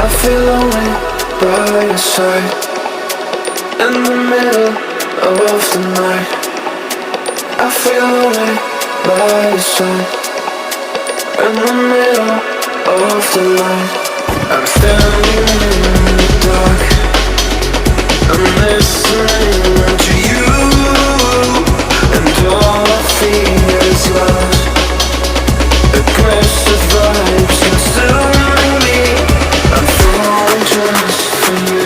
I feel lonely by your side. In the middle of the night, I feel lonely by your side. In the middle of the night, I'm standing in the dark. I'm listening to you, and all I feel is love. Aggressive vibes consuming me. I'm falling just for you.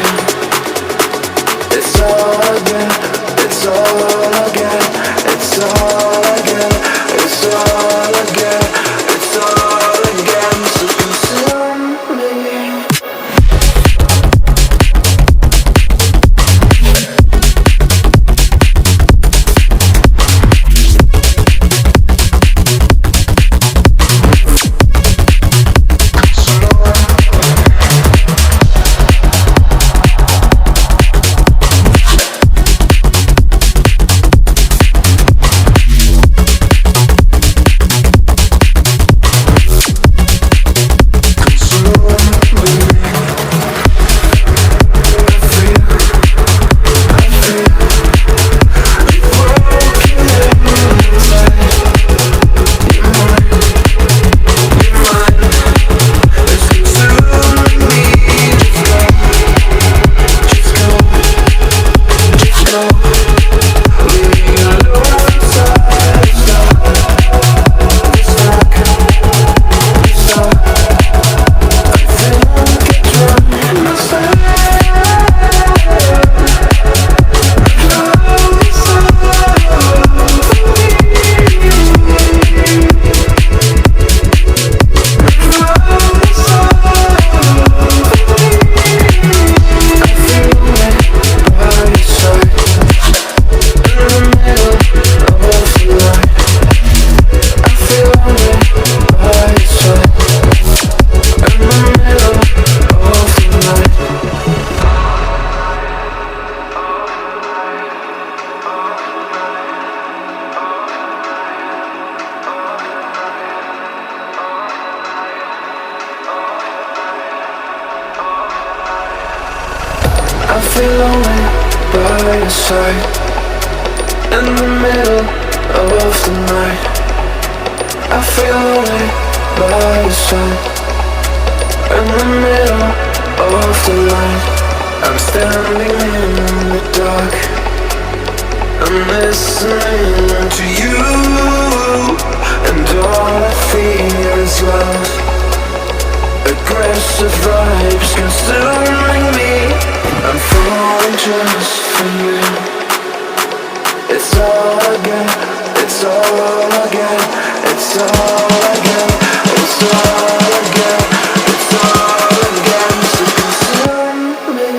It's all I get, it's all I get, it's all I get, it's all I get, it's all I get. So consume me. I feel lonely by your side. In the middle of the night, I feel lonely by your side. In the middle of the light, I'm standing in the dark. I'm listening to you, and all I feel is love. Aggressive vibes consuming me. I'm falling just for you. It's all I get, it's all I get, it's all I get, it's all I get, it's all I get. So consume me.